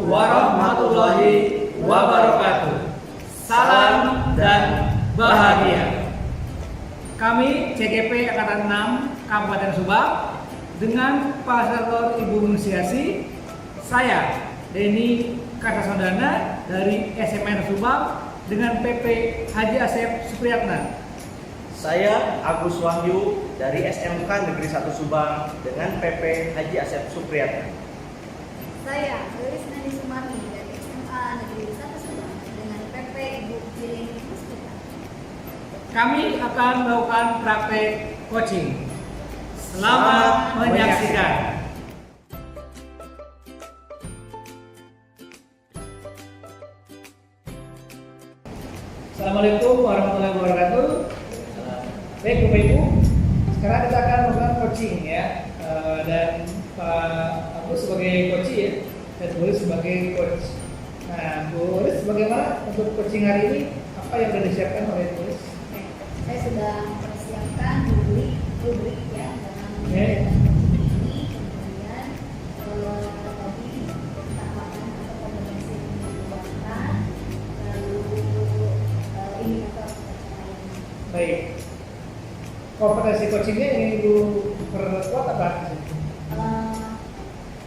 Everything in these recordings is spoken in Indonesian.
warahmatullahi wabarakatuh. Salam dan bahagia. Kami CGP Angkatan 6 Kabupaten Subang dengan Fasilitator Ibu Inisiasi, saya Denny Kartasodana dari SMN Subang dengan PP Haji Asep Supriyatna. Saya Agus Wahyu dari SMK Negeri 1 Subang dengan PP Haji Asep Supriyatna. Saya Doris Nani Sumarni dari SMA Negeri 1 Subang dengan PP Ibu Jiling Mustika. Kami akan melakukan praktek coaching. Selamat menyaksikan. Assalamualaikum warahmatullahi wabarakatuh. Baik Bapak Ibu, sekarang kita akan melakukan coaching ya, dan Pak Agus sebagai coach ya, dan Bu Ris sebagai coach. Nah, Bu Ris bagaimana untuk coaching hari ini? Apa yang sudah disiapkan oleh Bu Ris? Saya sudah mempersiapkan rubrik ya dalam Oke. ini, kemudian tadi tahapan atau kompetensi yang dibuatkan, lalu indikator pencapaian. Baik. Kompetensi coachingnya ingin Ibu perkuat apa?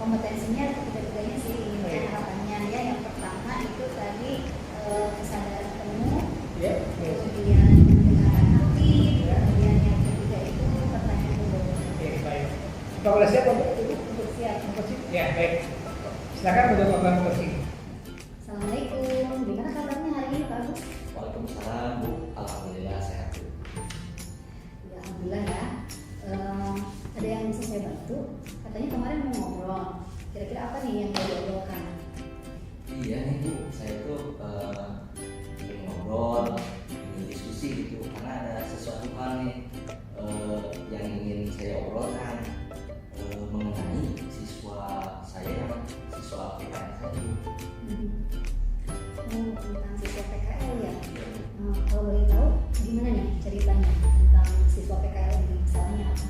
Kompetensinya ketiga-tiganya sih ini Baik. harapannya ya. Yang pertama itu tadi kesadaran penuh, Ya. kemudian pendengaran aktif, kemudian yang ketiga itu pertanyaan umum. Oke, baik. Bapak sudah siap untuk itu? Untuk siap. Coaching? Ya, baik. Silakan untuk melakukan coaching. Assalamualaikum, gimana kabarnya hari ini Pak Agus? Waalaikumsalam Bu, alhamdulillah sehat Bu. Ya, alhamdulillah ya. Ada yang bisa saya bantu? Katanya kemarin mau ngobrol. Kira-kira apa nih yang mau diobrolkan? Iya nih Bu, saya tuh ingin ngobrol, ingin diskusi gitu, karena ada sesuatu hal nih yang ingin saya obrolkan mengenai siswa saya yang siswa PKL saya Bu. Tentang siswa PKL ya. Kalau boleh tahu, gimana nih ceritanya tentang siswa PKL ini? Misalnya apa?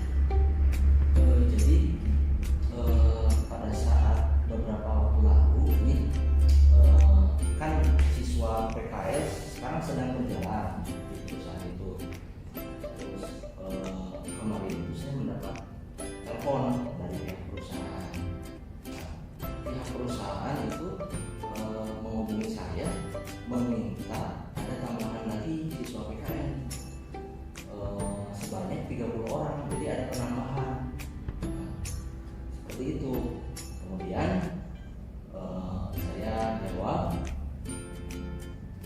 Jadi pada saat beberapa waktu lalu ini kan siswa PKS sekarang sedang berjalan di perusahaan itu. Terus kemarin itu saya mendapat telepon dari pihak perusahaan. Pihak perusahaan itu menghubungi saya meminta ada tambahan lagi siswa PKN sebanyak 30 orang, jadi ada penambahan. Seperti itu. Kemudian saya jawab,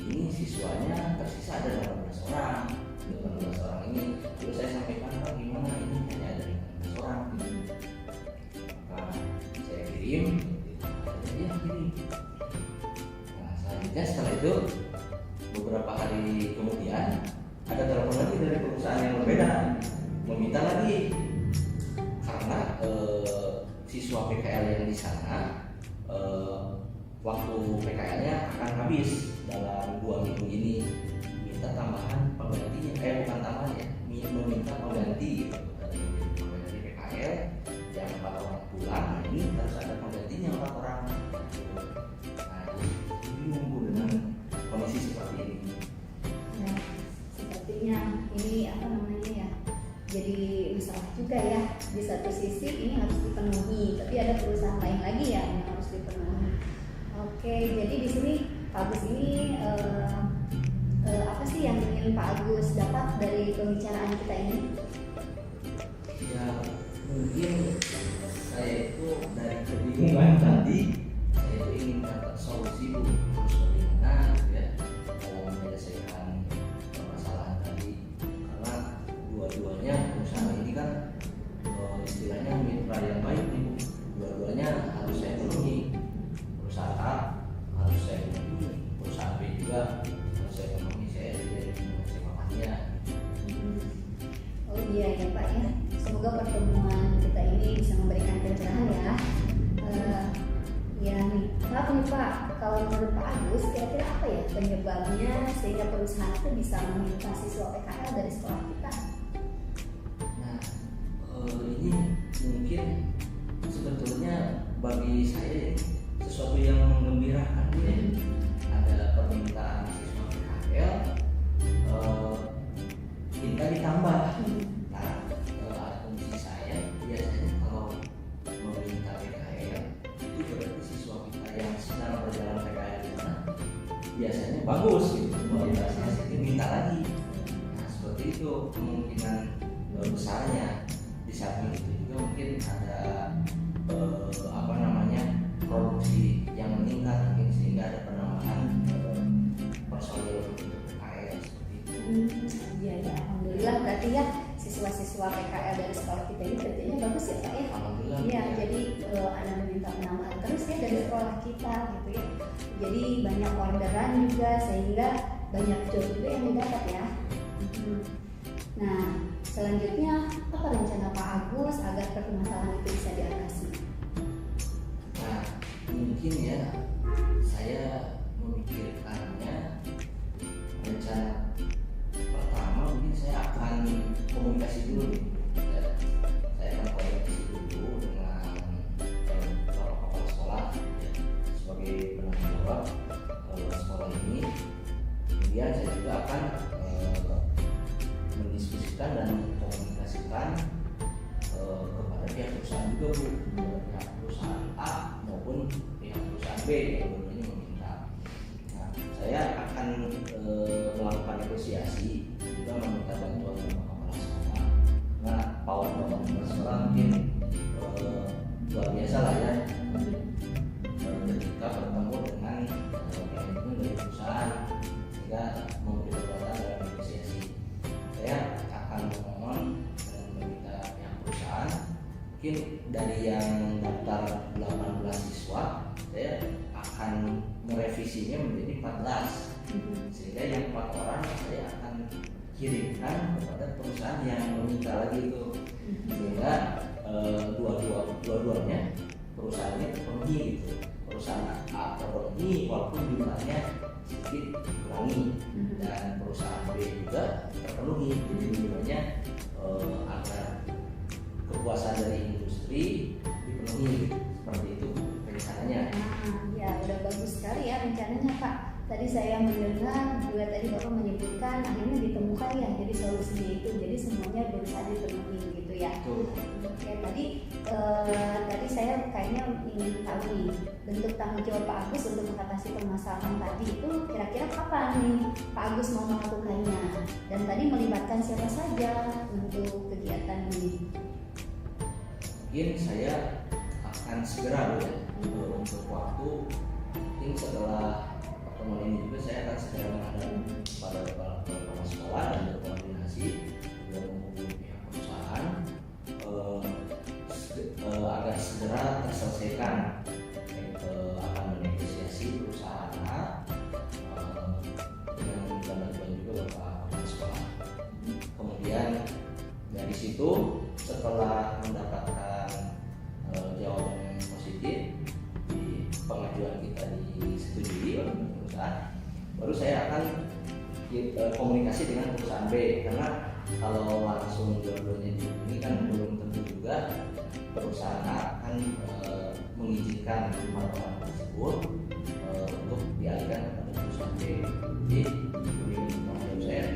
ini siswanya tersisa ada 18 orang. 18 orang ini, terus saya sampaikan, Pak, gimana ini hanya ada 18 orang. Maka saya kirim, dia kirim. Nah, selanjutnya setelah itu beberapa hari kemudian ada telepon lagi dari perusahaan yang berbeda, meminta lagi karena siswa PKL yang di sana waktu PKL-nya akan habis dalam 2 minggu ini, minta tambahan penggantinya, bukan tambahan ya, meminta pengganti gitu. Pengganti PKL yang 4 orang pulang, ini harus ada penggantinya 4 orang. Nah, bingung Bu dengan kondisi seperti ini. Nah, sepertinya ini apa namanya ya, jadi masalah juga ya. Di satu sisi ini harus dipenuhi, tapi ada perusahaan lain lagi ya yang harus dipenuhi. Oke, jadi di sini Pak Agus ini apa sih yang ingin Pak Agus dapat dari pembicaraan kita ini? Ya mungkin saya itu dari kebingungan tadi, saya itu ingin dapat solusi Bu, harus bagaimana gitu ya menyelesaikan permasalahan tadi, karena dua-duanya perusahaan ini kan istilahnya mitra yang baik nih Bu, dua-duanya harus saya penuhi. Perusahaan A harus saya penuhi, perusahaan B juga harus saya penuhi, saya tidak semangatnya. Oh iya ya Pak ya, semoga pertemuan kita ini bisa memberikan pencerahan ya. Ya nih, kenapa nih Pak? Kalau menurut Pak Agus, kira-kira apa ya penyebabnya sehingga perusahaan itu bisa meminta siswa PKL dari sekolah kita? Nah, ini mungkin sebetulnya bagi saya sesuatu yang ditambah. Nah, kondisi saya biasanya kalau meminta PKL itu berarti siswa kita yang sedang berjalan PKL di sana biasanya bagus gitu, kualitasnya sedikit minta lagi. Nah, seperti itu kemungkinan besarnya. Di samping itu juga mungkin ada produksi yang meningkat mungkin, sehingga ada penambahan personil untuk PKL seperti itu. Iya ya, alhamdulillah berarti ya siswa-siswa PKL dari sekolah kita ini kerjanya bagus ya Pak ya. Alhamdulillah. Iya, jadi ada meminta penambahan terus ya dari sekolah kita gitu ya. Jadi banyak orderan juga sehingga banyak job juga yang didapat ya. Nah, selanjutnya apa rencana Pak Agus agar permasalahan itu bisa diatasi? Nah, mungkin ya saya memikirkannya, rencana pertama mungkin saya akan komunikasi dulu nih. Saya akan komunikasi dulu dengan kepala sekolah ya, sebagai penanggung jawab sekolah ini. Kemudian saya juga akan mendiskusikan dan mengkomunikasikan kepada pihak perusahaan juga Bu, pihak perusahaan A maupun pihak perusahaan B yang ini meminta. Nah, saya akan melakukan negosiasi juga, meminta bantuan kepala sekolah. Nah, power kepala sekolah mungkin luar biasa lah ya ketika bertemu dengan manajemen dari perusahaan, sehingga memberi kekuatan dalam negosiasi. Saya akan memohon dan meminta pihak perusahaan, mungkin dari yang daftar 18 siswa saya akan merevisinya menjadi 14, sehingga yang 4 orang saya akan kirimkan kepada perusahaan yang meminta lagi itu, sehingga dua-duanya perusahaannya terpenuhi gitu. Perusahaan A terpenuhi walaupun jumlahnya sedikit kurangi, dan perusahaan B juga terpenuhi. Jadi tujuannya agar kepuasan dari industri dipenuhi, seperti itu rencananya. Ya udah bagus sekali ya rencananya Pak. Tadi saya mendengar juga tadi Bapak menyebutkan akhirnya ditemukan ya jadi solusinya itu, jadi semuanya berusaha dipenuhi gitu ya. Oke, tadi saya kayaknya ingin tahu nih bentuk tanggung jawab Pak Agus untuk mengatasi permasalahan tadi itu kira-kira kapan nih Pak Agus mau melakukannya, dan tadi melibatkan siapa saja untuk kegiatan ini? Mungkin saya akan segera ya untuk waktu, mungkin setelah pertemuan ini juga saya akan segera menghadap pada kepala sekolah dan berkoordinasi dengan menghubungi pihak perusahaan agar segera terselesaikan. Akan menegosiasi perusahaan A dengan bantuan juga Bapak Kepala Sekolah. Kemudian dari situ setelah mendapatkan jawaban yang positif di pengajuan kita disetujui oleh perusahaan, baru saya akan komunikasi dengan perusahaan B, karena kalau langsung dua-duanya dihubungi kan belum tentu juga perusahaan akan mengizinkan permohonan tersebut untuk dialihkan kepada perusahaan B. Jadi menurut saya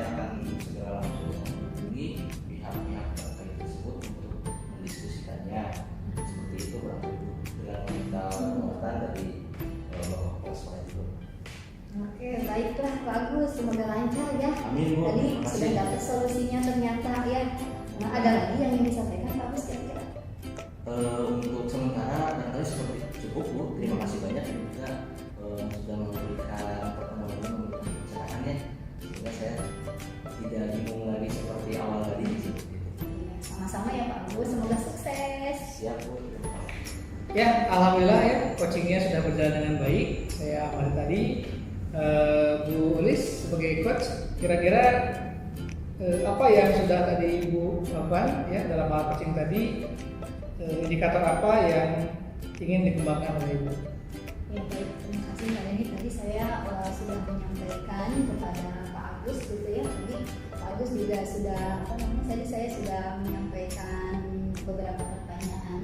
akan segera langsung menghubungi pihak-pihak terkait tersebut untuk mendiskusikannya. Seperti itu berarti dengan meminta penguatan dari Bapak Kepala Sekolah itu. Oke, baiklah Pak Agus, semoga lancar ya. Amin Bu. Tadi sudah dapat solusinya ternyata ya. Nah, ada lagi yang ingin disampaikan Pak Agus kira-kira? Untuk sementara yang tadi seperti cukup Bu. Terima kasih banyak juga sudah memberikan pertemuan ini, memberikan pencerahannya, sehingga saya tidak bingung lagi seperti awal tadi. Sama-sama ya Pak Agus, semoga sukses. Siap Bu. Ya, alhamdulillah ya coachingnya sudah berjalan dengan baik. Saya amati tadi Bu Ulis sebagai coach, kira-kira apa yang sudah tadi Ibu lakukan ya dalam hal coaching tadi, indikator apa yang ingin dikembangkan oleh Ibu? Ya baik, terima kasih Pak Denny. Tadi saya sudah menyampaikan kepada Pak Agus gitu ya. Tadi Pak Agus juga sudah tadi saya sudah menyampaikan beberapa pertanyaan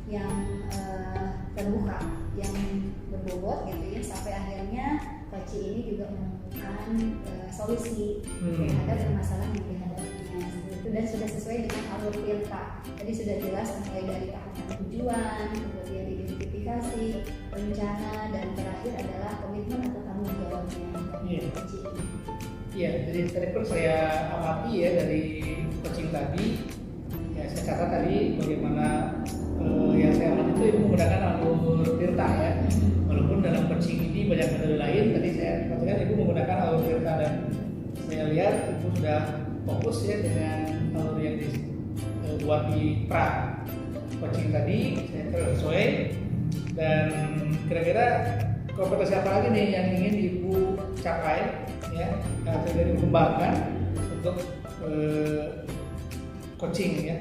yang terbuka, yang berbobot gitu ya, sampai akhirnya coach ini juga menemukan solusi terhadap permasalahan yang dihadapinya seperti itu, dan sudah sesuai dengan alur Tirta. Tadi sudah jelas mulai dari tahapan tujuan, kemudian identifikasi, rencana, dan terakhir adalah komitmen atau tanggung jawabnya dari coach ini. Iya, jadi tadi pun saya amati ya dari coaching tadi, ya saya catat tadi bagaimana yang saya amati itu ibu menggunakan alur Tirta ya. Walaupun dalam coaching ini banyak metode lain, tadi saya katakan ibu menggunakan alur Tirta, dan saya lihat ibu sudah fokus ya dengan alur yang dibuat di pra coaching tadi, saya kira sesuai. Dan kira-kira kompetensi apa lagi nih yang ingin ibu capai ya, atau dikembangkan untuk coaching ya,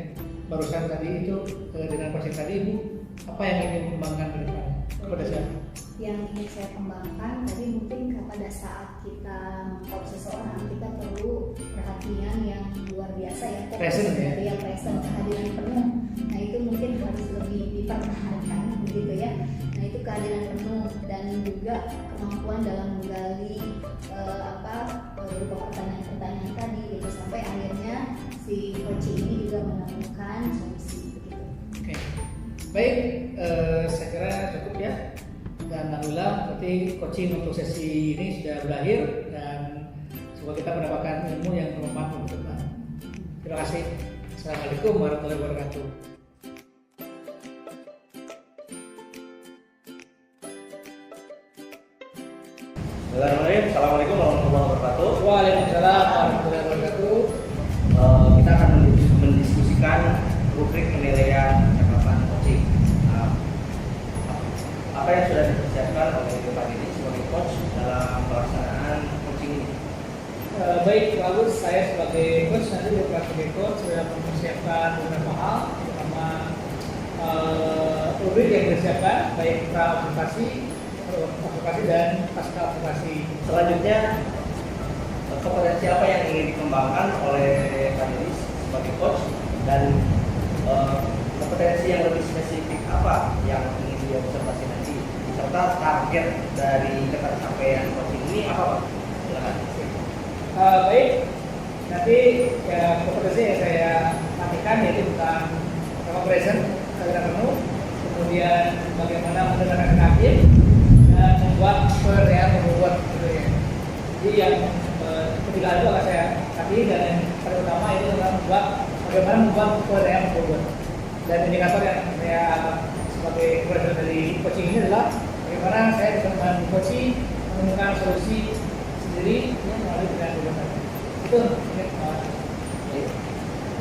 barusan tadi itu dengan coaching tadi ibu apa yang ingin dikembangkan ke depan kepada siapa? Yang ingin saya kembangkan tadi mungkin pada saat kita meng-coach seseorang, kita perlu perhatian yang luar biasa ya, Present ya? dari yang present, kehadiran penuh. Nah itu mungkin harus lebih dipertahankan begitu ya. Nah itu kehadiran penuh, dan juga kemampuan dalam menggali berupa pertanyaan-pertanyaan tadi gitu, sampai akhirnya si coach ini juga menemukan solusi begitu. Oke, baik, saya kira cukup ya. Dan alhamdulillah berarti coaching untuk sesi ini sudah berakhir, dan semoga kita mendapatkan ilmu yang bermanfaat untuk kita. Terima kasih. Assalamualaikum warahmatullahi wabarakatuh. Assalamualaikum warahmatullahi wabarakatuh. Waalaikumsalam warahmatullahi wabarakatuh. Kita akan mendiskusikan rubrik penilaian cakapan coaching. Apa yang sudah dipersiapkan oleh Pak ini sebagai coach dalam pelaksanaan coaching ini? Baik, bagus. Saya sebagai coach nanti bukan sebagai coach sudah mempersiapkan beberapa hal, terutama rubrik yang disiapkan baik pra observasi dan pasca observasi. Selanjutnya, kompetensi apa yang ingin dikembangkan oleh panelis sebagai coach, dan kompetensi yang lebih spesifik apa yang ingin diobservasi nanti, serta target dari tercapaian coaching ini apa Pak? Silakan. Baik, nanti ya, kompetensi yang saya nantikan yaitu tentang present, kehadiran penuh, kemudian bagaimana mendengarkan hakim, dan membuat membuat gitu ya. Jadi yang ketiga itu akan saya tadi, dan yang paling utama itu adalah bagaimana membuat membuat. Dan indikator yang saya sebagai profesor dari coaching ini adalah bagaimana saya dengan coaching menemukan solusi sendiri yang melalui tindakan. Itu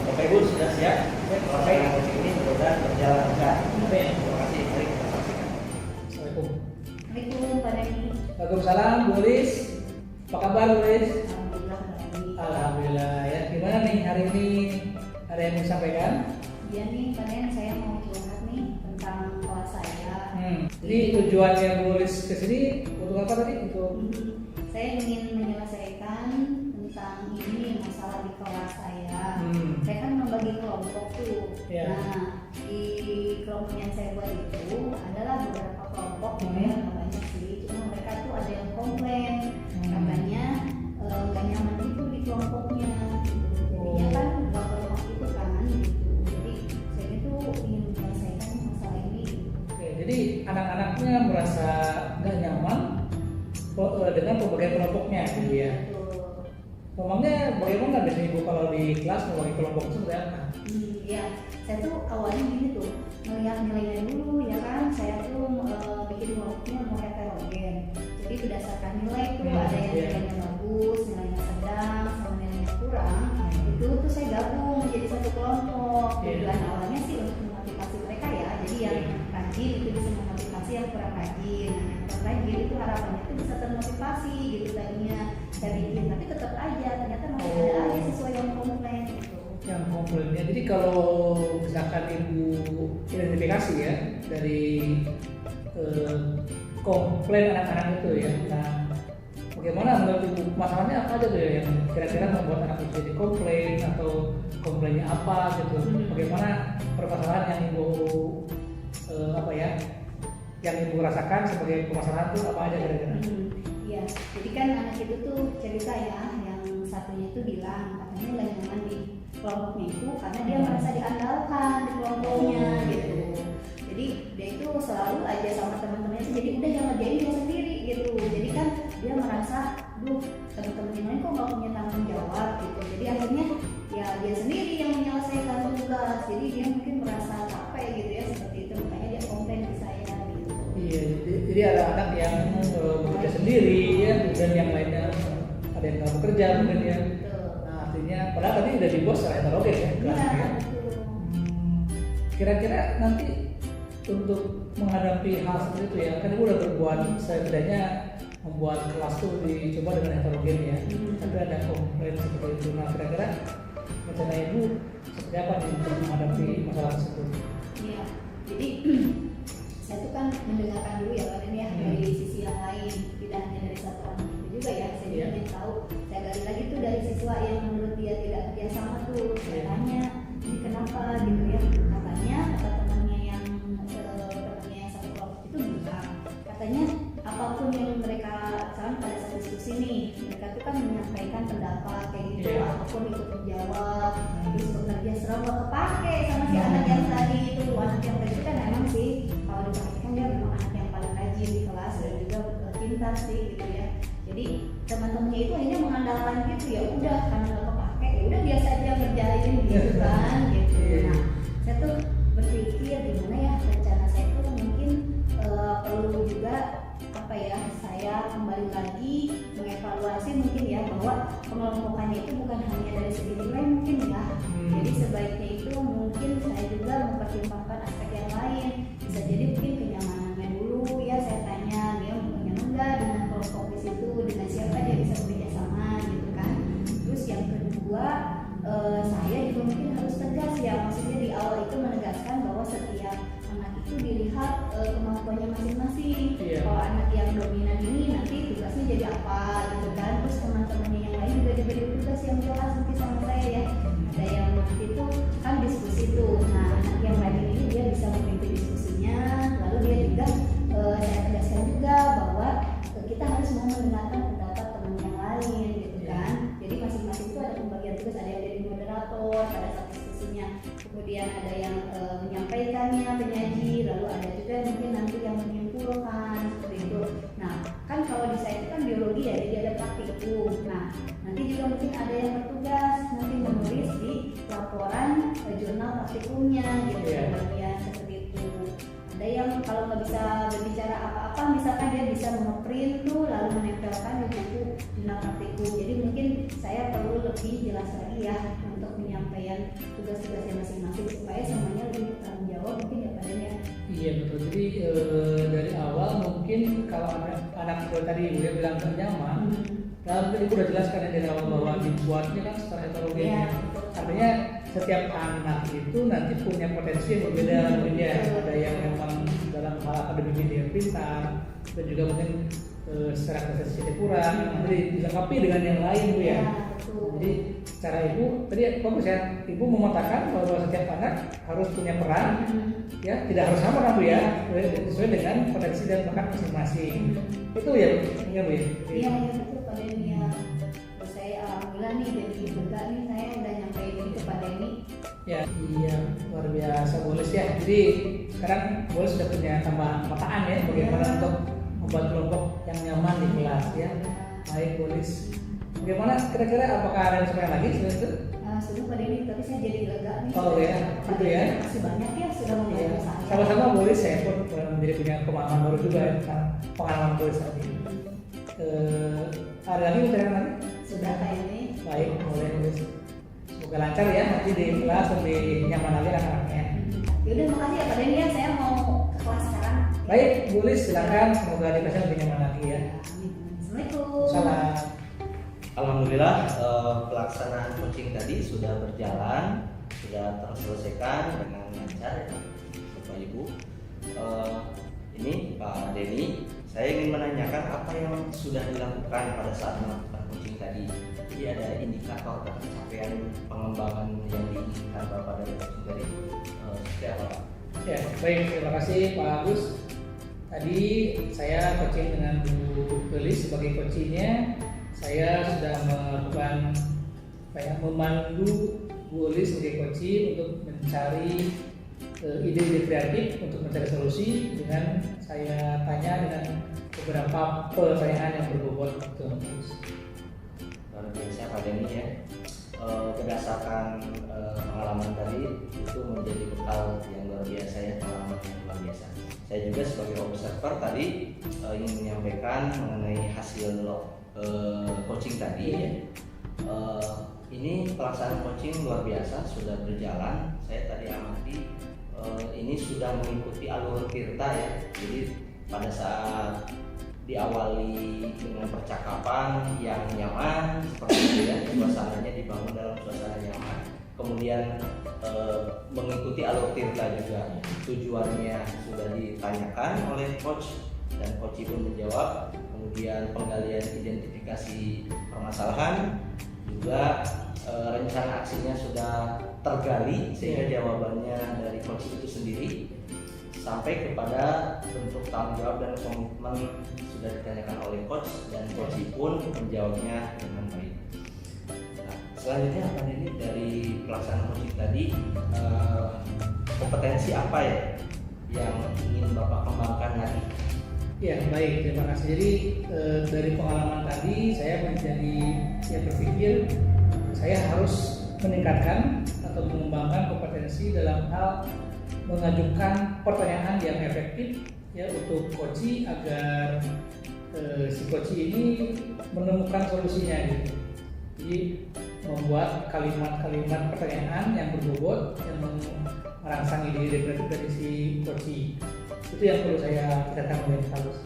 Bapak Ibu sudah siap? Pelaksanaan coaching ini mudah-mudahan berjalan lancar. Terima kasih. Mari kita saksikan. Assalamualaikum. Assalamualaikum Pak Dani. Waalaikumsalam, Bu Lis. Apa kabar, Bu Lis? Alhamdulillah Pak Dani. Alhamdulillah ya. Gimana nih hari ini? Ada yang mau disampaikan? Iya nih Pak Dani, saya mau curhat nih tentang kelas saya. Jadi tujuannya Bu Lis kesini untuk apa tadi? Untuk Saya ingin menyelesaikan tentang ini masalah di kelas saya. Saya kan membagi kelompok tuh. Ya. Nah, di kelompok yang saya buat itu adalah beberapa kelompok yang nggak banyak sih. Cuma mereka tuh ada yang komplain katanya nggak nyaman itu di kelompoknya. Gitu. Jadinya kan nggak kelompok itu kan gitu. Jadi saya itu ingin menyelesaikan masalah ini. Oke, jadi anak-anaknya merasa nggak nyaman dengan pembagian kelompoknya gitu ya. Betul. Ngomongnya bagaimana biasanya Ibu kalau di kelas membagi kelompok itu seperti apa? Iya, saya tuh awalnya gini tuh, melihat nilainya dulu ya kan, saya tuh bikin kelompoknya mau heterogen. Jadi berdasarkan nilai tuh ada yang nilainya bagus, nilainya sedang, sama nilainya kurang. Itu tuh saya gabung menjadi satu kelompok. Tujuan awalnya sih untuk memotivasi mereka ya. Jadi yang rajin itu bisa memotivasi yang kurang rajin. Nah, yang kurang rajin itu harapannya itu bisa termotivasi gitu tadinya saya bikin, tapi tetap aja ternyata masih ada aja sesuai yang komplain gitu. Yang komplainnya, jadi kalau misalkan Ibu identifikasi ya dari komplain anak-anak itu ya, nah bagaimana menurut Ibu masalahnya apa aja tuh ya yang kira-kira membuat anak itu jadi komplain, atau komplainnya apa gitu, bagaimana permasalahan yang Ibu yang Ibu rasakan sebagai permasalahan itu apa aja kira-kira? Ya Iya, jadi kan anak itu tuh cerita ya, yang satunya itu bilang katanya nggak nyaman di kelompoknya itu karena dia merasa diandalkan di kelompoknya gitu. Jadi dia itu selalu aja sama teman-temannya itu, jadi udah jangan jadi dia sendiri gitu. Jadi kan dia merasa, duh teman-teman yang lain kok nggak punya tanggung jawab gitu. Jadi akhirnya ya dia sendiri yang menyelesaikan tugas. Jadi dia mungkin merasa capek gitu ya seperti itu, makanya dia komplain ke saya gitu. Iya, jadi ada anak yang bekerja sendiri ya, dan yang lainnya ada yang nggak bekerja mungkin ya. Betul. Nah, artinya padahal tadi udah di bos secara heterogen ya Iya, kelasnya. betul. Kira-kira nanti untuk menghadapi hal seperti itu ya, kan ibu udah berbuat setidaknya membuat kelas tuh dicoba dengan heterogen ya, tapi ada komplain seperti itu. Nah, kira-kira rencana ibu seperti apa nih untuk menghadapi masalah tersebut? Iya, jadi saya tuh kan mendengarkan dulu ya Pak Den ya dari sisi yang lain, tidak hanya dari satu orang itu juga ya. Saya juga ingin tahu, saya gali lagi tuh dari siswa yang menurut dia tidak kerjasama tuh. Saya tanya, ini kenapa gitu ya? Katanya kata temannya yang satu kelompok itu bilang, katanya apapun yang mereka misalkan pada saat diskusi nih, mereka tuh kan menyampaikan pendapat kayak gitu, apapun ikut menjawab, terus bekerja serang gak kepake sama si anak yang tadi itu. Anak yang tadi kan emang sih kalau diperhatikan dia memang anak yang paling rajin di kelas dan juga pintar sih gitu ya. Jadi teman-temannya itu hanya mengandalkan gitu, ya udah karena gak kepake ya udah biasa aja ngerjain gitu kan gitu. Nah saya tuh berpikir gimana ya rencana saya tuh mungkin perlu juga apa ya, saya kembali lagi mengevaluasi mungkin ya bahwa pengelompokannya itu bukan hanya dari segi nilai mungkin ya. Jadi sebaiknya itu mungkin saya juga mempertimbangkan aspek yang lain. Bisa jadi mungkin kenyamanannya dulu ya, saya tanya dia nyaman nggak dengan kelompok di situ, dengan siapa dia bisa bekerja sama gitu kan. Terus yang kedua saya juga mungkin harus tegas ya, maksudnya di awal itu menegaskan bahwa setiap anak itu dilihat kemampuannya masing-masing. Kalau anak yang dominan ini nanti tugasnya jadi apa gitu kan. Terus teman-temannya yang lain juga diberi tugas yang jelas mungkin sama saya ya. Ada yang waktu itu kan diskusi tuh. Nah anak yang rajin ini dia bisa memimpin diskusinya. Lalu dia juga saya tegaskan juga bahwa kita harus mau mendengarkan pendapat teman yang lain gitu kan. Jadi masing-masing itu ada pembagian tugas, ada yang jadi moderator pada saat diskusinya, kemudian ada yang menyampaikannya, penyaji, lalu ada juga mungkin nanti yang menyimpulkan seperti itu. Nah kan kalau di saya itu kan biologi ya, jadi ada praktikum. Nah nanti juga mungkin ada yang bertugas nanti menulis di laporan jurnal praktikumnya gitu, bagian seperti itu. Ada yang kalau nggak bisa berbicara apa-apa, misalkan dia bisa nge-print tuh lalu menempelkan di buku jurnal praktikum. Jadi mungkin saya perlu lebih jelas lagi ya untuk penyampaian tugas-tugasnya masing-masing supaya semuanya lebih bertanggung jawab mungkin ya Pak Den ya. Iya betul. Jadi dari awal mungkin kalau anak tadi ibu ya bilang gak nyaman, lalu tadi ibu udah jelaskan ya dari awal bahwa dibuatnya kan secara heterogen. Iya. Artinya setiap anak itu nanti punya potensi yang berbeda mungkin ya. Ada yang memang dalam hal akademiknya dia pintar, dan juga mungkin secara prestasi kurang. Jadi dilengkapi dengan yang lain bu ya. Jadi cara ibu tadi bagus ya, ibu mematakan bahwa setiap anak harus punya peran, ya tidak harus sama kan bu ya, sesuai dengan potensi dan bakat masing-masing. Itu ya, iya bu ya. Iya betul Pak Den ya. Terus saya alhamdulillah nih jadi lega nih, saya udah nyampein ini ke Pak Denny. Ya iya luar biasa Bolis ya. Jadi sekarang Bolis sudah punya tambahan pemetaan ya bagaimana untuk membuat kelompok yang nyaman di kelas ya. Baik Bolis. Bagaimana kira-kira apakah ada yang sebenarnya lagi selain itu? Sudah Pak Denny, tapi saya jadi lega nih. Oh ya, gitu ya. Masih banyak ya sudah membantu saya. Sama-sama Bolis, saya pun menjadi punya pengalaman baru juga ya tentang pengalaman Bolis tadi. Ada lagi bicara lagi? Sudah Pak ini. Baik, boleh Bolis. Semoga lancar ya nanti di kelas lebih nyaman lagi anak-anaknya. Yaudah makasih ya Pak Denny ya, saya mau ke kelas sekarang. Baik, Bolis silakan, semoga di kelasnya lebih nyaman lagi ya. Assalamualaikum. Salam. Alhamdulillah pelaksanaan coaching tadi sudah berjalan, sudah terselesaikan dengan lancar ya Bapak Ibu. Ini Pak Denny, saya ingin menanyakan apa yang sudah dilakukan pada saat melakukan coaching tadi. Jadi ada indikator pencapaian pengembangan yang diinginkan Bapak dari coaching tadi seperti apa Pak? Ya, baik, terima kasih Pak Agus. tadi saya coaching dengan Bu Gelis sebagai coachingnya. Saya sudah melakukan memandu Bu Gelis sebagai coaching untuk mencari ide-ide kreatif untuk mencari solusi dengan saya tanya dengan beberapa pertanyaan yang berbobot gitu. Luar biasa Pak Denny ya. Berdasarkan pengalaman tadi itu menjadi bekal yang luar biasa ya, pengalaman yang luar biasa. Saya juga sebagai observer tadi ingin menyampaikan mengenai hasil coaching tadi ya. Ini pelaksanaan coaching luar biasa sudah berjalan. Saya tadi amati ini sudah mengikuti alur tirta ya. Jadi pada saat diawali dengan percakapan yang nyaman seperti itu ya, suasananya dibangun dalam suasana nyaman. Kemudian mengikuti alur tirta juga, tujuannya sudah ditanyakan oleh coach dan coach pun menjawab. Kemudian penggalian identifikasi permasalahan juga, rencana aksinya sudah tergali sehingga jawabannya dari coach itu sendiri, sampai kepada bentuk tanggung jawab dan komitmen sudah ditanyakan oleh coach dan coach pun menjawabnya dengan baik. Nah, selanjutnya apa ini dari pelaksanaan coaching tadi, kompetensi apa ya yang ingin Bapak kembangkan lagi? Ya baik, terima kasih. Jadi dari pengalaman tadi saya berpikir saya harus meningkatkan atau mengembangkan kompetensi dalam hal mengajukan pertanyaan yang efektif ya untuk coach agar si coach ini menemukan solusinya gitu. Jadi membuat kalimat-kalimat pertanyaan yang berbobot yang merangsang ide-ide kreatif dari si coach. Itu yang perlu saya tingkatkan oleh Pak Agus.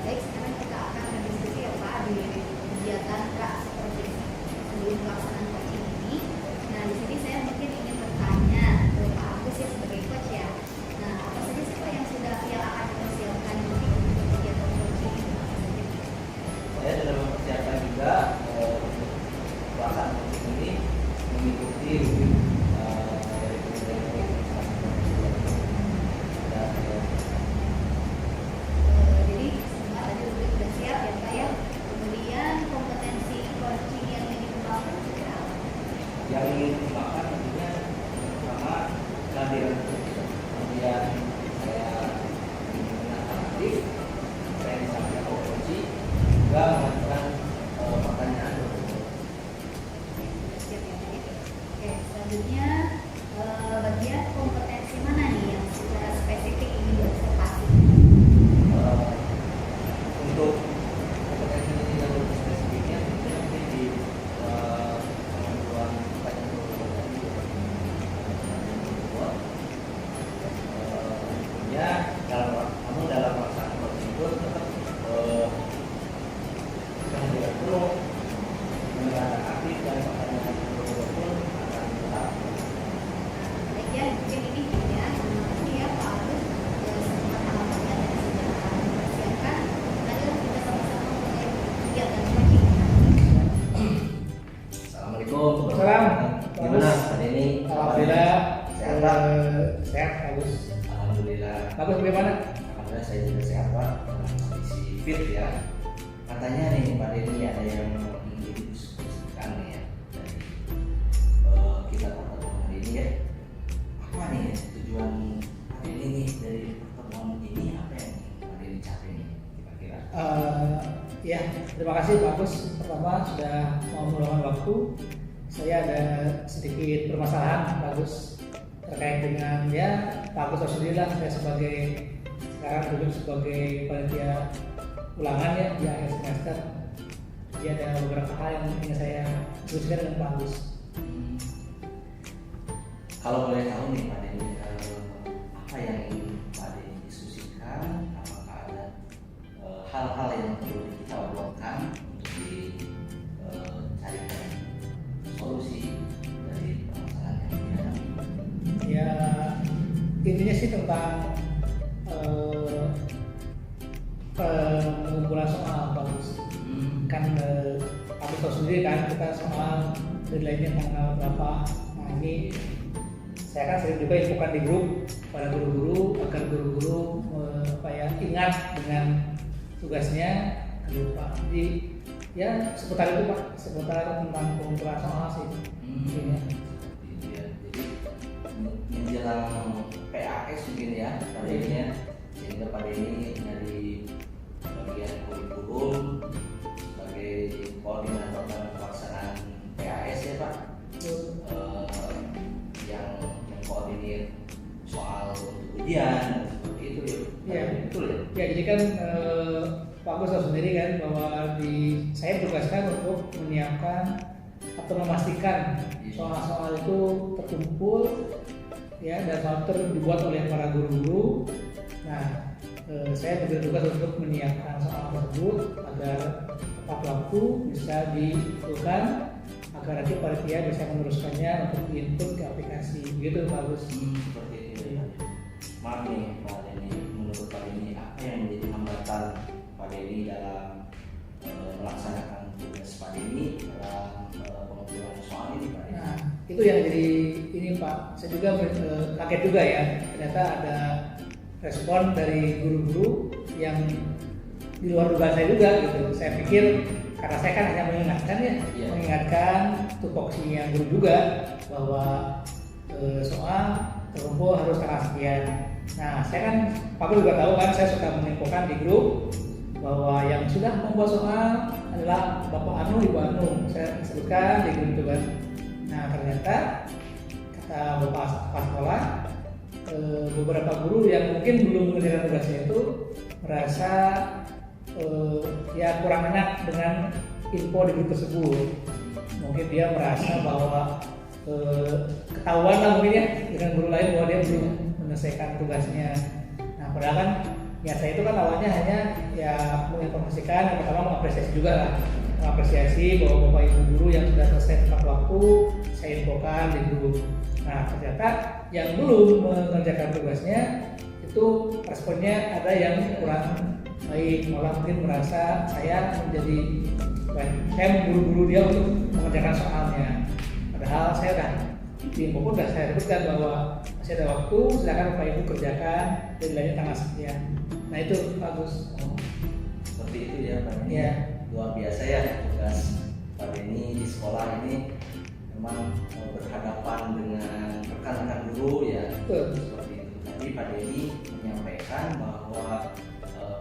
Baik, sekarang kita akan berdiskusi ya Pak di kegiatan Kak seperti sebelum pelaksanaan coaching ini. Nah, di sini saya mungkin ingin bertanya ke Pak Agus ya sebagai coach ya. Nah, apa saja sih Pak yang akan dipersiapkan nanti untuk kegiatan coaching ini? Apa saja? Saya sudah mempersiapkan juga untuk pelaksanaan coaching ini mengikuti dari kemudian Jadi semua tadi sudah siap ya Pak ya. Kemudian kompetensi coaching yang ingin dikembangkan seperti apa? yang ingin dikembangkan tentunya pertama kehadiran coach. Kemudian saya ingin mengenalkan tadi saya disampaikan oleh coach juga mengajukan pertanyaan. Siap ya Pak ya. Oke, selanjutnya bagian kompetensi mana nih yang secara spesifik ingin diobservasi? Untuk kompetensi ini yang lebih spesifiknya tentunya mungkin di pengajuan pertanyaan tadi ya dalam pelaksanaan coaching itu tetap kehadiran penuh, penerapan aktif dan pertanyaan pun akan tetap. Baik ya, mungkin ini ya. Terima kasih ya Pak Agus semua halamannya dan sudah dipersiapkan. Marilah kita sama-sama mulai kegiatan coaching. Assalamualaikum. Salam. Gimana Pak Denny? Alhamdulillah Sehat Pak? Sehat Agus. Alhamdulillah. Bagus bagaimana? Alhamdulillah saya juga sehat Pak, dalam kondisi fit ya. Katanya nih Pak Denny ada yang ingin didiskusikan nih ya dari kita pertemuan hari ini ya. Apa nih ya, tujuan Pak Denny nih dari pertemuan ini, apa yang Pak Denny capai nih kira-kira? Ya, terima kasih Pak Agus. Pertama sudah mau meluangkan waktu. Saya ada sedikit permasalahan Pak Agus terkait dengan ya Pak Agus alhamdulillah saya sekarang duduk sebagai panitia ulangan ya di akhir semester. Jadi ada beberapa hal yang ingin saya diskusikan dengan Pak Agus. Kalau boleh tahu nih Pak Denny, apa yang ingin Pak Denny diskusikan? Apakah ada hal-hal yang perlu kita obrolkan untuk dicarikan solusi dari permasalahan yang dihadapi? Ya intinya sih tentang pengumpulan soal Pak Agus. Kan tahu sendiri kan kita soal deadline-nya tanggal berapa. Nah ini saya kan sering juga infokan di grup pada guru-guru agar guru-guru ingat dengan tugasnya lupa. Jadi ya seputar itu Pak, seputar tentang pengumpulan soal sih. Intinya. Gitu ya. Jadi menjelang PAS mungkin ya pada ininya, sehingga pada ini dari bagian kurikulum sebagai koordinator dalam pelaksanaan PAS ya Pak, yang mengkoordinir soal untuk ujian seperti itu ya. Iya. Betul ya. Ya jadi kan Pak Agus tahu sendiri kan bahwa saya ditugaskan untuk menyiapkan atau memastikan soal-soal itu terkumpul ya dan selalu dibuat oleh para guru-guru. Nah, saya diberi tugas untuk menyiapkan soal tersebut agar tepat waktu bisa ditentukan agar nanti panitia bisa meneruskannya untuk diinput ke aplikasi. Begitu Pak Agus. Seperti itu ya. Maaf nih Pak Denny, menurut Pak Denny apa yang menjadi hambatan Pak Denny dalam melaksanakan tugas Pak Denny dalam pengumpulan soal ini Pak Denny? Nah, itu yang jadi ini Pak. Saya juga kaget juga ya. Ternyata ada respon dari guru-guru yang di luar dugaan saya juga gitu. Saya pikir karena saya kan hanya mengingatkan ya, mengingatkan tupoksinya guru juga bahwa soal terkumpul harus tanggal sekian. Nah, saya kan Pak Guru juga tahu kan, saya suka menginfokan di grup bahwa yang sudah membuat soal adalah Bapak Anu, Ibu Anu. Saya sebutkan di grup itu kan. Nah, ternyata kata Bapak sekolah, beberapa guru yang mungkin belum mengerjakan tugasnya itu merasa ya kurang enak dengan info di grup tersebut. Mungkin dia merasa bahwa ketahuan lah mungkin ya dengan guru lain bahwa dia belum menyelesaikan tugasnya. Nah, padahal kan ya saya itu kan awalnya hanya ya menginformasikan, yang pertama mengapresiasi juga lah, mengapresiasi bahwa Bapak Ibu guru yang sudah selesai tepat waktu saya infokan di grup. Nah, ternyata yang belum mengerjakan tugasnya itu responnya ada yang kurang baik, malah mungkin merasa saya memburu-buru dia untuk mengerjakan soalnya. Padahal saya udah diinfo udah saya sebutkan bahwa masih ada waktu, silakan Bapak Ibu kerjakan deadline tanggal sekian. Nah itu bagus. Seperti itu ya Pak Denny. Ya. Luar biasa ya tugas Pak Denny di sekolah ini memang berhadapan dengan rekan-rekan guru ya. Betul. Seperti itu. Tadi Pak Denny menyampaikan bahwa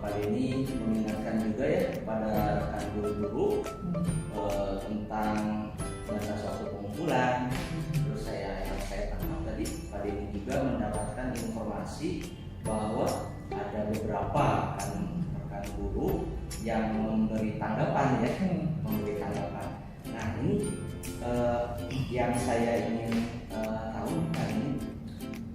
Pak Denny mengingatkan juga ya kepada rekan guru-guru tentang batas waktu pengumpulan. Terus yang saya tangkap tadi Pak Denny juga mendapatkan informasi bahwa ada beberapa rekan guru yang memberi tanggapan ya, memberi tanggapan. Nah ini yang saya ingin tahu Pak Denny,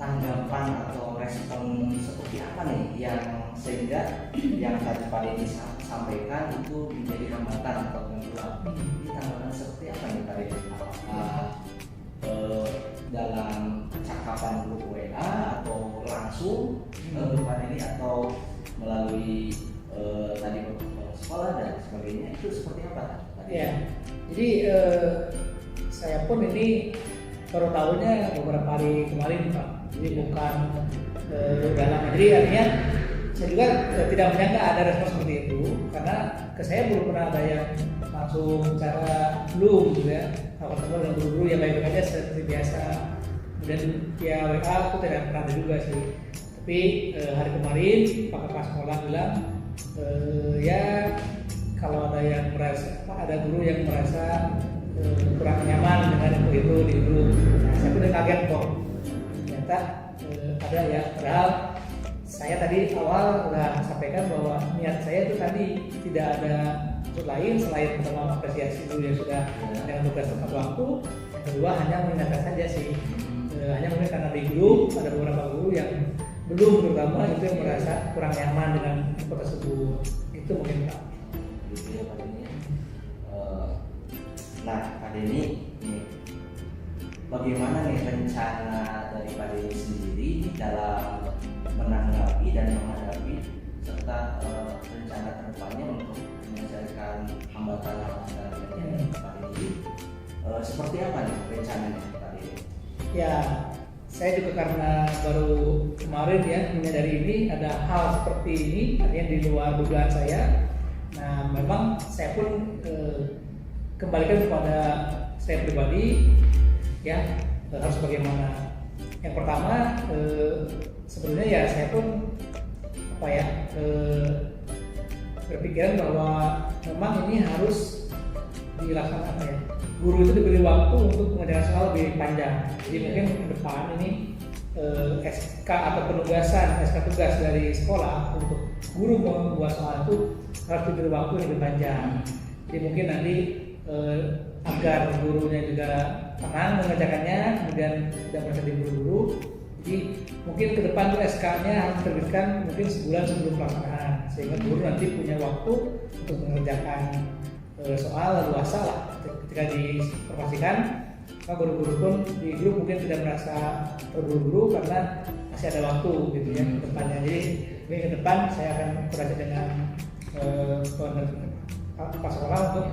tanggapan atau respon seperti apa nih yang sehingga yang tadi Pak Denny sampaikan itu menjadi hambatan atau gangguan. Ini tanggapan seperti apa nih Pak Denny? Apakah dalam percakapan grup WA atau langsung Pak Denny atau melalui tadi sekolah dan sebagainya, itu seperti apa Pak Denny? Ya, jadi saya pun ini baru tahunya beberapa hari kemarin Pak. Jadi bukan udah lama. Jadi artinya saya juga tidak menyangka ada respon seperti itu karena ke saya belum pernah ada yang langsung bicara belum gitu ya. Kalau ketemu dengan guru-guru yang baik-baik aja seperti biasa. Kemudian ya WA aku tidak pernah ada juga sih. Tapi hari kemarin Pak Kepala Sekolah bilang ya kalau ada yang merasa ada guru yang merasa kurang nyaman dengan info itu di grup. Nah, saya pun kaget kok. Ternyata ada ya. Padahal saya tadi awal sudah sampaikan bahwa niat saya itu tadi tidak ada maksud lain selain pertama apresiasi guru yang sudah dengan tugas tepat waktu. Yang kedua hanya mengingatkan saja sih. Hanya mungkin karena di grup ada beberapa guru yang belum terutama itu yang merasa kurang nyaman dengan info tersebut. Itu mungkin Pak. Gitu ya Pak Denny. Nah Pak Denny, bagaimana nih rencana dari Pak Denny sendiri dalam menanggapi dan menghadapi serta rencana kedepannya untuk menyelesaikan hambatan-hambatan yang Ya, saya juga karena baru kemarin ya menyadari ini ada hal seperti ini, artinya di luar dugaan saya. Nah, memang saya pun kembalikan kepada saya pribadi, ya harus bagaimana. Yang pertama, sebenarnya ya saya pun berpikiran bahwa memang ini harus dilaksanakan guru itu diberi waktu untuk mengerjakan soal lebih panjang. Jadi mungkin ke depan ini SK atau penugasan SK tugas dari sekolah untuk guru membuat soal itu harus diberi waktu yang lebih panjang. Jadi mungkin nanti agar gurunya juga tenang mengerjakannya, kemudian tidak merasa diburu-buru. Jadi mungkin ke depan tuh SK-nya harus diterbitkan mungkin sebulan sebelum pelaksanaan, sehingga guru nanti punya waktu untuk mengerjakan soal leluasa lah. Ketika diinformasikan, maka guru-guru pun di grup mungkin tidak merasa terburu-buru karena masih ada waktu gitu ya ke depannya. Jadi mungkin ke depan saya akan koordinasi dengan kepala sekolah untuk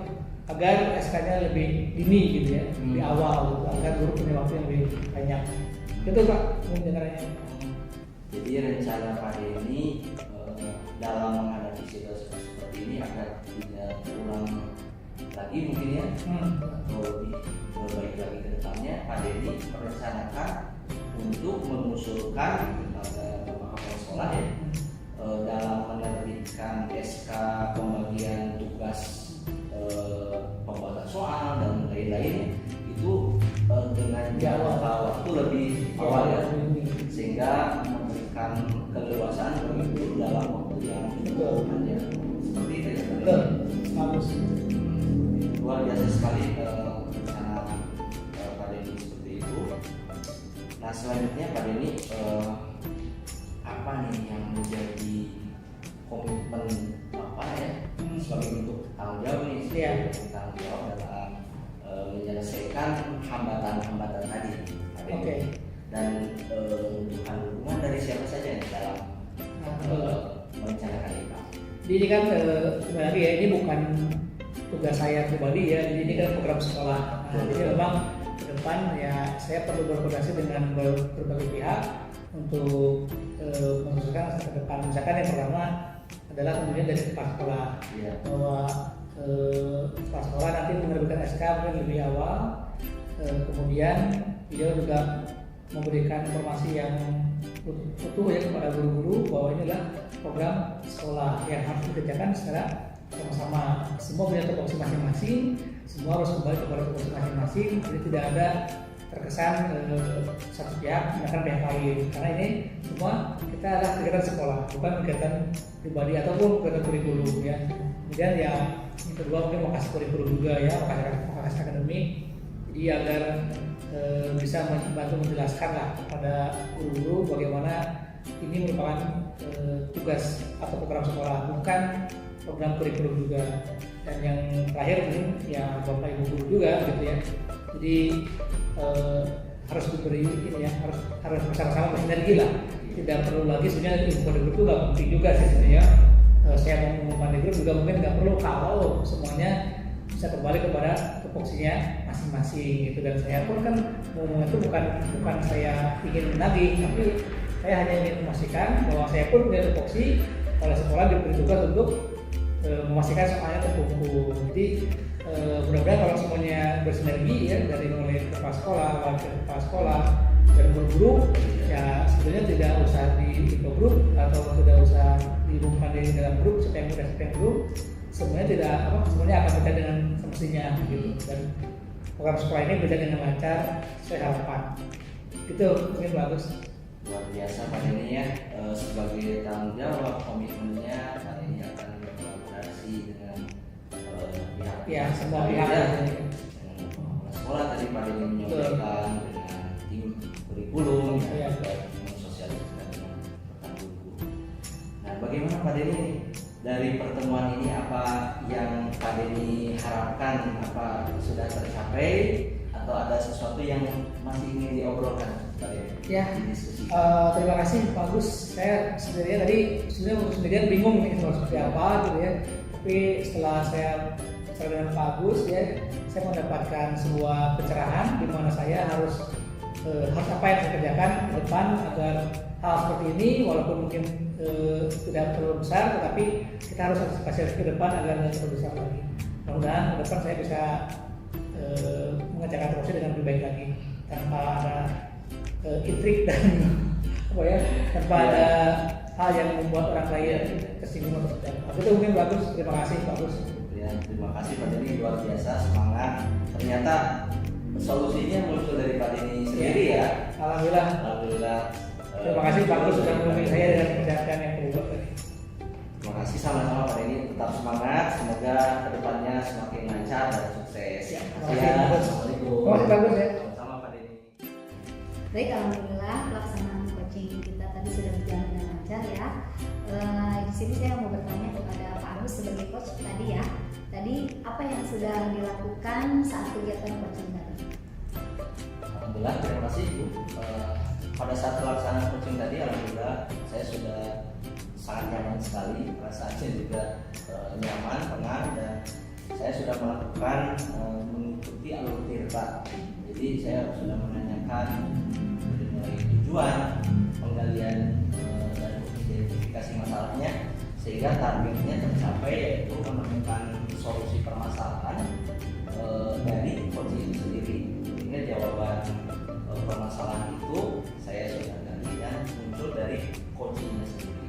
agar SK-nya lebih dini gitu ya, di awal gitu, agar guru punya waktu yang lebih banyak. Itu Pak, mungkin caranya. Jadi rencana Pak Denny dalam menghadapi situasi seperti ini agar tidak terulang lagi mungkin ya, atau lebih baik lagi ke depannya, Pak Denny merencanakan untuk mengusulkan kepada Bapak Kepala Sekolah ya, dalam menerbitkan SK pembagian tugas pembuatan soal dan lain-lain itu dengan jangka waktu lebih awal ya, sehingga memberikan keleluasaan bagi guru dalam waktu yang panjang. Seperti itu ya. Betul, bagus. Luar biasa sekali rencana Pak Denny seperti itu. Nah selanjutnya Pak Denny, apa nih yang menjadi komitmen Bapak ya sebagai bentuk tanggung jawab nih, tanggung jawab dalam menyelesaikan hambatan-hambatan tadi, Oke. dan membutuhkan dukungan dari siapa saja dalam merencanakan ini Pak. Jadi ini kan kembali lagi ya, ini bukan tugas saya pribadi ya, jadi ini kan program sekolah. Nah, jadi memang ke depan ya saya perlu berkoordinasi dengan berbagai pihak untuk mengusulkan ke depan. Misalkan yang pertama adalah kemudian dari kepala sekolah, bahwa kepala sekolah nanti menerbitkan SK mungkin lebih awal, kemudian beliau juga memberikan informasi yang utuh ya kepada guru-guru bahwa ini adalah program sekolah yang harus dikerjakan secara sama-sama. Semua punya tupoksi masing-masing, semua harus kembali kepada tupoksi masing-masing, jadi tidak ada terkesan satu pihak menekan pihak lain, karena ini semua kita adalah kegiatan sekolah, bukan kegiatan pribadi ataupun kegiatan kurikulum ya. Kemudian ya yang kedua mungkin mau kasih kurikulum juga ya, mau kasih akademik, jadi agar bisa membantu menjelaskan lah kepada guru-guru bagaimana ini merupakan tugas atau program sekolah, bukan program kurikulum juga. Dan yang terakhir mungkin ya Bapak Ibu guru juga gitu ya. Jadi harus diberi ini ya, harus bersama-sama bersinergi lah. Tidak perlu lagi sebenarnya info di grup itu nggak penting juga sih sebenarnya. Saya mau mengumumkan di grup juga mungkin nggak perlu kalau semuanya bisa kembali kepada tupoksinya masing-masing gitu. Dan saya pun kan ngomong itu bukan saya ingin menagih, tapi saya hanya ingin memastikan bahwa saya pun punya tupoksi oleh sekolah diberi tugas untuk memastikan soalnya terkumpul. Jadi mudah-mudahan kalau semuanya bersinergi ya, dari mulai kepala sekolah, wakil kepala sekolah, dan guru-guru ya sebetulnya tidak usah di info grup atau tidak usah diumumkan di dalam grup supaya mudah setiap grup, semuanya semuanya akan berjalan dengan semestinya gitu. Dan program sekolah ini berjalan dengan lancar sesuai harapan. Gitu mungkin bagus. Luar biasa Pak Denny ya, sebagai tanggung jawab komitmennya Pak Denny akan berkolaborasi dengan pihak Ya semua pihak sekolah tadi Pak Denny menyampaikan dengan tim kurikulum ya, mensosialisasikan dengan rekan guru. Nah bagaimana Pak Denny dari pertemuan ini, apa yang Pak Denny harapkan, apa sudah tercapai atau ada sesuatu yang masih ingin diobrolkan Pak Denny? Ya, terima kasih Pak Agus. Saya sebenarnya tadi sendirian bingung nih seperti apa gitu ya. Tapi setelah saya bicara dengan Pak Agus ya, saya mendapatkan sebuah pencerahan di mana saya harus harus apa yang saya kerjakan ke depan agar hal seperti ini walaupun mungkin tidak terlalu besar, tetapi kita harus antisipasi ke depan agar tidak terlalu besar lagi. Mudah-mudahan ke depan saya bisa mengerjakan proses dengan lebih baik lagi tanpa ada intrik dan apa ya, tanpa ada hal yang membuat orang lain tersinggung atau tertekan. Itu mungkin bagus. Terima kasih, bagus. Ya, terima kasih Pak Denny, luar biasa semangat. Ternyata solusinya muncul dari Pak Denny sendiri ya. Alhamdulillah. Alhamdulillah. Terima kasih Pak Gus sudah menemani saya dengan penjelasan yang berubah tadi. Terima kasih sama-sama Pak Denny, tetap semangat. Semoga kedepannya semakin lancar dan sukses. Ya, Terima kasih ya. Assalamualaikum. Terima kasih bagus ya. Sama Pak Denny. Baik, alhamdulillah pelaksanaan coaching kita tadi sudah berjalan dengan lancar ya. Di sini saya mau bertanya kepada Pak Agus sebagai coach tadi ya. Tadi apa yang sudah dilakukan saat kegiatan coaching tadi? Alhamdulillah, terima kasih Bu. Pada saat pelaksanaan coaching tadi, alhamdulillah saya sudah sangat nyaman sekali, rasanya juga nyaman, tenang, dan saya sudah melakukan mengikuti alur tirta. Jadi saya sudah menanyakan dari tujuan penggalian dan identifikasi masalahnya, sehingga targetnya tercapai, yaitu menemukan solusi permasalahan dari coaching itu sendiri. Sehingga jawaban permasalahan itu saya sudah gali dan muncul dari coachingnya sendiri.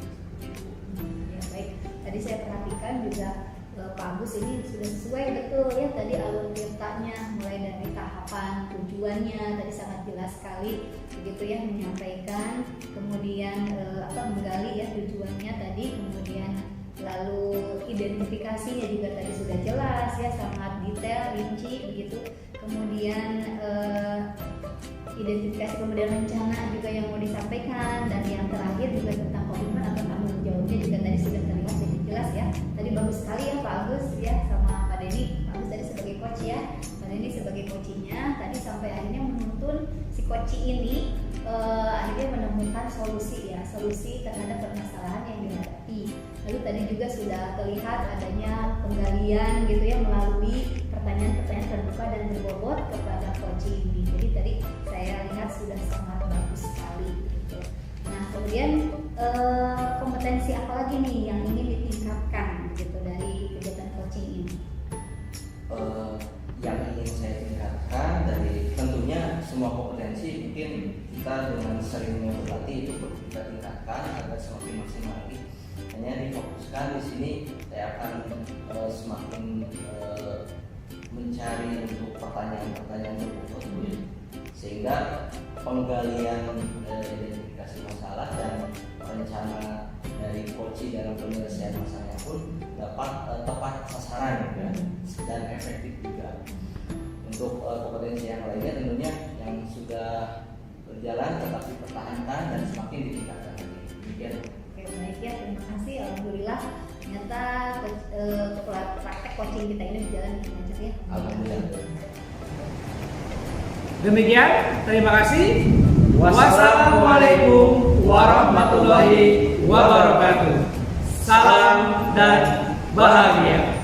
Ya baik, tadi saya perhatikan juga Pak Agus ini sudah sesuai betul ya tadi alur tirtanya, mulai dari tahapan tujuannya tadi sangat jelas sekali begitu ya menyampaikan, kemudian menggali ya tujuannya tadi, kemudian lalu identifikasinya juga tadi sudah jelas ya, sangat detail, rinci begitu, kemudian identifikasi, kemudian rencana juga yang mau disampaikan, dan yang terakhir juga tentang komitmen atau tanggung jawabnya juga tadi sudah terlihat lebih jelas ya. Tadi bagus sekali ya Pak Agus ya sama Pak Denny. Pak Agus tadi sebagai coach ya, Pak Denny sebagai coachingnya tadi sampai akhirnya menuntun si coach ini akhirnya menemukan solusi ya, solusi terhadap permasalahan yang dihadapi. Lalu tadi juga sudah terlihat adanya penggalian gitu ya melalui pertanyaan-pertanyaan terbuka dan berbobot kepada coaching ini. Jadi tadi saya lihat sudah sangat bagus sekali gitu. Nah kemudian kompetensi apa lagi nih yang ingin ditingkatkan gitu dari kegiatan coaching ini? Yang ingin saya tingkatkan dari tentunya semua kompetensi mungkin kita dengan seringnya berlatih itu perlu kita tingkatkan agar semakin maksimal lagi. Hanya difokuskan di sini saya akan semakin mencari untuk pertanyaan-pertanyaan terbobot, sehingga penggalian identifikasi masalah dan rencana dari coaching dalam penyelesaian masalahnya pun dapat tepat sasaran ya, dan efektif juga. Untuk kompetensi yang lainnya tentunya yang sudah berjalan tetap dipertahankan dan semakin ditingkatkan lagi. Demikian. Oke baik ya, terima kasih. Alhamdulillah ternyata praktek coaching kita ini berjalan dengan lancar ya. Alhamdulillah. Demikian, terima kasih. Wassalamualaikum warahmatullahi wabarakatuh. Salam dan bahagia.